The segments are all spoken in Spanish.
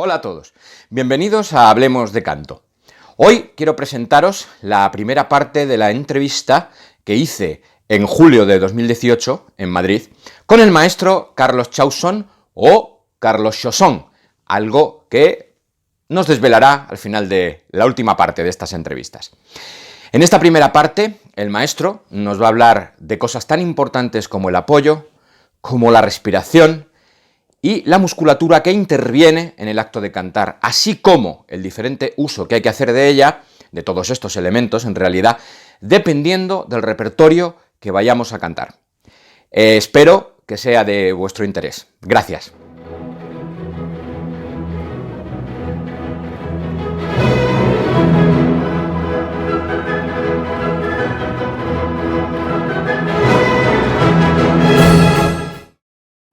Hola a todos, bienvenidos a Hablemos de Canto. Hoy quiero presentaros la primera parte de la entrevista que hice en julio de 2018 en Madrid con el maestro Carlos Chausson o Carlos Chausson, algo que nos desvelará al final de la última parte de estas entrevistas. En esta primera parte, el maestro nos va a hablar de cosas tan importantes como el apoyo, como la respiración y la musculatura que interviene en el acto de cantar, así como el diferente uso que hay que hacer de ella, de todos estos elementos en realidad, dependiendo del repertorio que vayamos a cantar. Espero que sea de vuestro interés. Gracias.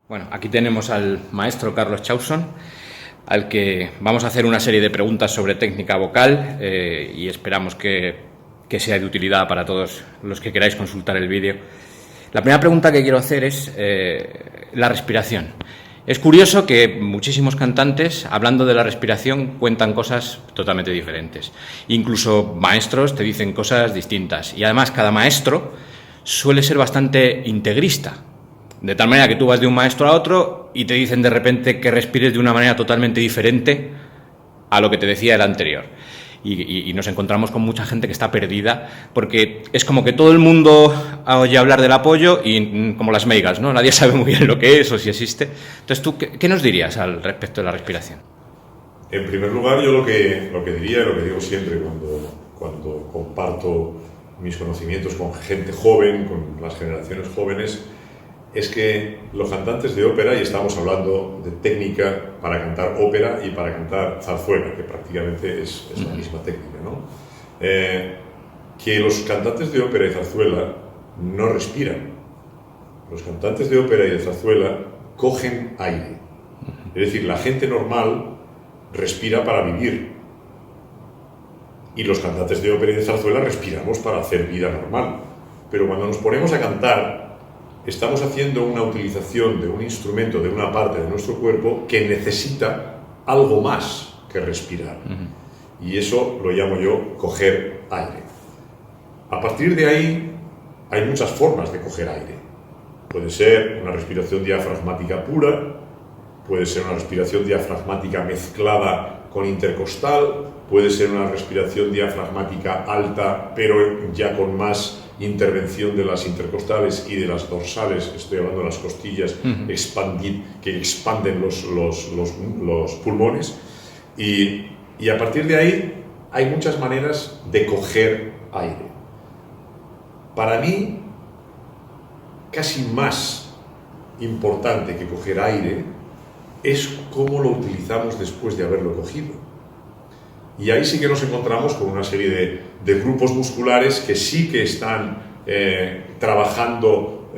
Bueno, aquí tenemos al maestro Carlos Chausson, al que vamos a hacer una serie de preguntas sobre técnica vocal y esperamos que sea de utilidad para todos los que queráis consultar el vídeo. La primera pregunta que quiero hacer es la respiración. Es curioso que muchísimos cantantes, hablando de la respiración, cuentan cosas totalmente diferentes. Incluso maestros te dicen cosas distintas. Y además, cada maestro suele ser bastante integrista. De tal manera que tú vas de un maestro a otro y te dicen de repente que respires de una manera totalmente diferente a lo que te decía el anterior. Y nos encontramos con mucha gente que está perdida porque es como que todo el mundo oye hablar del apoyo y como las meigas, ¿no? Nadie sabe muy bien lo que es o si existe. Entonces, ¿tú qué nos dirías al respecto de la respiración? En primer lugar, yo lo que diría, lo que digo siempre cuando comparto mis conocimientos con gente joven, con las generaciones jóvenes, es que los cantantes de ópera, y estamos hablando de técnica para cantar ópera y para cantar zarzuela, que prácticamente es la misma técnica, ¿no? Que los cantantes de ópera y zarzuela no respiran. Los cantantes de ópera y de zarzuela cogen aire. Es decir, la gente normal respira para vivir. Y los cantantes de ópera y de zarzuela respiramos para hacer vida normal. Pero cuando nos ponemos a cantar, estamos haciendo una utilización de un instrumento, de una parte de nuestro cuerpo que necesita algo más que respirar. Y eso lo llamo yo coger aire. A partir de ahí hay muchas formas de coger aire. Puede ser una respiración diafragmática pura, puede ser una respiración diafragmática mezclada con intercostal, puede ser una respiración diafragmática alta, pero ya con más intervención de las intercostales y de las dorsales, estoy hablando de las costillas, que expanden los pulmones. Y a partir de ahí hay muchas maneras de coger aire. Para mí, casi más importante que coger aire es cómo lo utilizamos después de haberlo cogido. Y ahí sí que nos encontramos con una serie de grupos musculares que sí que están trabajando,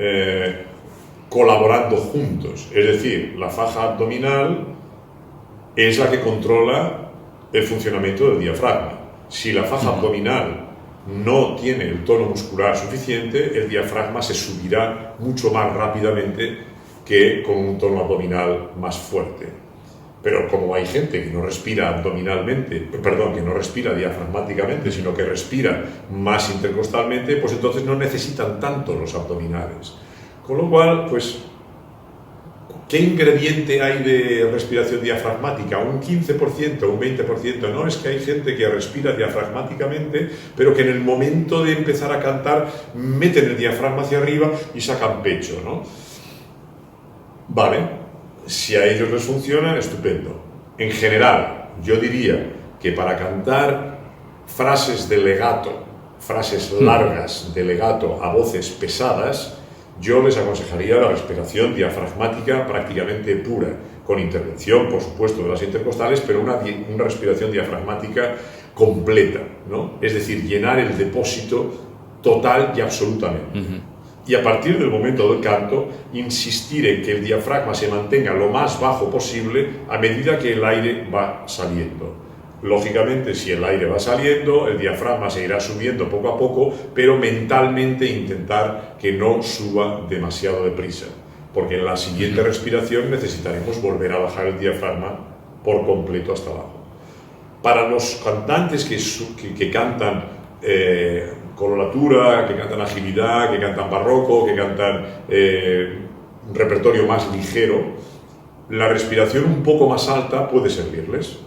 colaborando juntos. Es decir, la faja abdominal es la que controla el funcionamiento del diafragma. Si la faja abdominal no tiene el tono muscular suficiente, el diafragma se subirá mucho más rápidamente que con un tono abdominal más fuerte. Pero como hay gente que no respira abdominalmente, que no respira diafragmáticamente, sino que respira más intercostalmente, pues entonces no necesitan tanto los abdominales. Con lo cual, pues, ¿qué ingrediente hay de respiración diafragmática? ¿Un 15%, un 20%? No, es que hay gente que respira diafragmáticamente, pero que en el momento de empezar a cantar meten el diafragma hacia arriba y sacan pecho, ¿no? Vale. Si a ellos les funciona, estupendo. En general, yo diría que para cantar frases de legato, frases largas de legato a voces pesadas, yo les aconsejaría la respiración diafragmática prácticamente pura, con intervención, por supuesto, de las intercostales, pero una respiración diafragmática completa, ¿no? Es decir, llenar el depósito total y absolutamente. Y a partir del momento del canto, insistir en que el diafragma se mantenga lo más bajo posible a medida que el aire va saliendo. Lógicamente, si el aire va saliendo, el diafragma se irá subiendo poco a poco, pero mentalmente intentar que no suba demasiado deprisa, porque en la siguiente respiración necesitaremos volver a bajar el diafragma por completo hasta abajo. Para los cantantes que cantan coloratura, que cantan agilidad, que cantan barroco, que cantan un repertorio más ligero, la respiración un poco más alta puede servirles.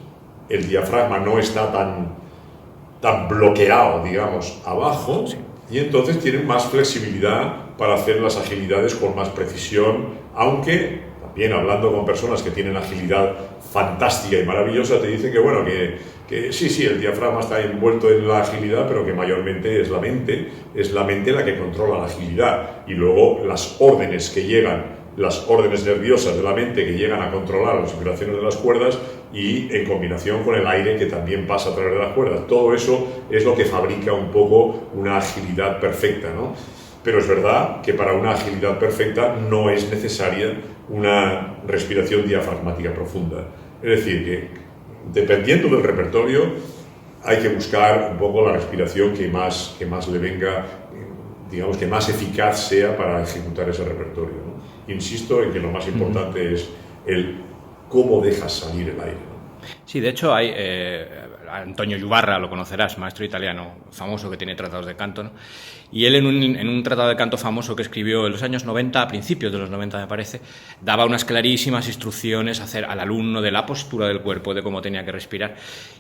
El diafragma no está tan bloqueado, digamos, abajo, sí, y entonces tienen más flexibilidad para hacer las agilidades con más precisión, aunque también hablando con personas que tienen agilidad fantástica y maravillosa, te dicen que bueno, que sí, el diafragma está envuelto en la agilidad, pero que mayormente es la mente la que controla la agilidad, y luego las órdenes que llegan, las órdenes nerviosas de la mente que llegan a controlar las vibraciones de las cuerdas, y en combinación con el aire que también pasa a través de las cuerdas. Todo eso es lo que fabrica un poco una agilidad perfecta, ¿no? Pero es verdad que para una agilidad perfecta no es necesaria una respiración diafragmática profunda. Es decir, que dependiendo del repertorio hay que buscar un poco la respiración que más le venga, digamos, que más eficaz sea para ejecutar ese repertorio, ¿no? Insisto en que lo más importante es el cómo dejas salir el aire, ¿no? Sí, de hecho hay Antonio Ibarra, lo conocerás, maestro italiano famoso que tiene tratados de canto, ¿no? Y él en un tratado de canto famoso que escribió en los años 90, a principios de los 90 me parece, daba unas clarísimas instrucciones a hacer al alumno de la postura del cuerpo, de cómo tenía que respirar.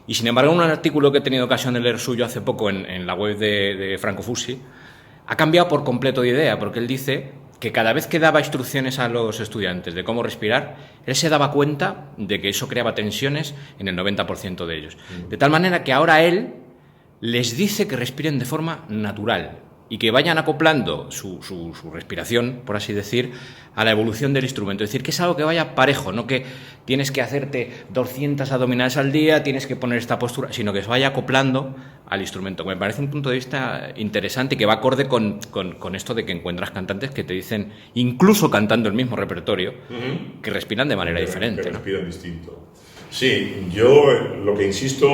Y sin embargo, un artículo que he tenido ocasión de leer suyo hace poco en la web de Franco Fussi ha cambiado por completo de idea, porque él dice que cada vez que daba instrucciones a los estudiantes de cómo respirar, él se daba cuenta de que eso creaba tensiones en el 90% de ellos. De tal manera que ahora él les dice que respiren de forma natural y que vayan acoplando su respiración, por así decir, a la evolución del instrumento. Es decir, que es algo que vaya parejo, no que tienes que hacerte 200 abdominales al día, tienes que poner esta postura, sino que se vaya acoplando al instrumento. Me parece un punto de vista interesante y que va acorde con esto de que encuentras cantantes que te dicen, incluso cantando el mismo repertorio, que respiran de manera diferente. Que respiran distinto. Sí, yo lo que insisto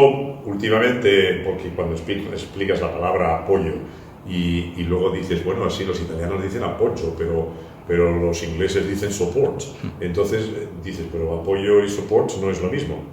últimamente, porque cuando explicas la palabra apoyo y luego dices, bueno, así los italianos dicen apoyo, pero los ingleses dicen support. Entonces dices, pero apoyo y support no es lo mismo.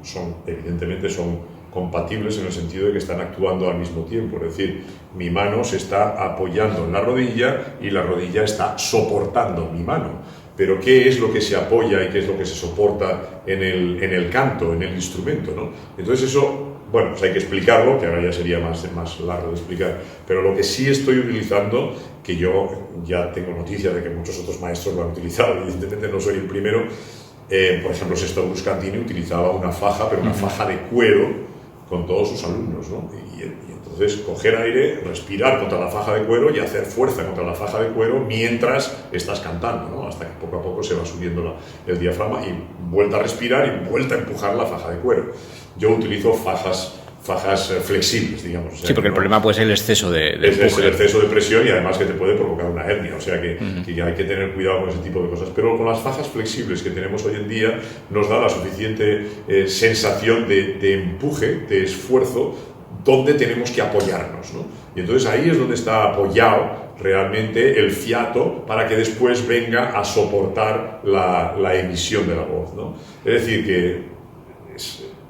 Evidentemente son compatibles en el sentido de que están actuando al mismo tiempo. Es decir, mi mano se está apoyando en la rodilla y la rodilla está soportando mi mano. Pero ¿qué es lo que se apoya y qué es lo que se soporta en el canto, en el instrumento, ¿no? Entonces eso, bueno, pues hay que explicarlo, que ahora ya sería más largo de explicar, pero lo que sí estoy utilizando, que yo ya tengo noticia de que muchos otros maestros lo han utilizado, evidentemente no soy el primero, por ejemplo, Sesto Bruscantini utilizaba una faja, pero una faja de cuero con todos sus alumnos, ¿no? Y entonces coger aire, respirar contra la faja de cuero y hacer fuerza contra la faja de cuero mientras estás cantando, ¿no? Hasta que poco a poco se va subiendo el diafragma y vuelta a respirar y vuelta a empujar la faja de cuero. Yo utilizo fajas flexibles, digamos. O sea, sí, porque el problema puede ser el exceso de es el exceso de presión y además que te puede provocar una hernia, o sea que hay que tener cuidado con ese tipo de cosas. Pero con las fajas flexibles que tenemos hoy en día nos da la suficiente sensación de empuje, de esfuerzo, donde tenemos que apoyarnos, ¿no? Y entonces ahí es donde está apoyado realmente el fiato para que después venga a soportar la emisión de la voz, ¿no? Es decir, que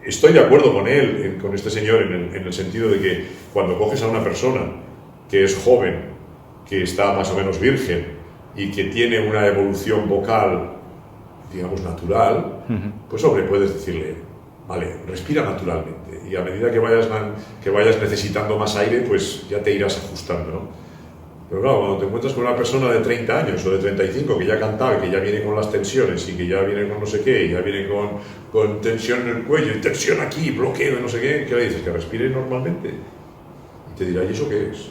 estoy de acuerdo con él, con este señor, en el sentido de que cuando coges a una persona que es joven, que está más o menos virgen y que tiene una evolución vocal, digamos, natural, pues hombre, puedes decirle, vale, respira naturalmente y a medida que vayas necesitando más aire, pues ya te irás ajustando, ¿no? Pero claro, cuando te encuentras con una persona de 30 años o de 35 que ya cantaba, que ya viene con las tensiones y que ya viene con no sé qué, y ya viene con tensión en el cuello y tensión aquí, bloqueo y no sé qué, ¿qué le dices? Que respire normalmente. Y te dirá, ¿y eso qué es?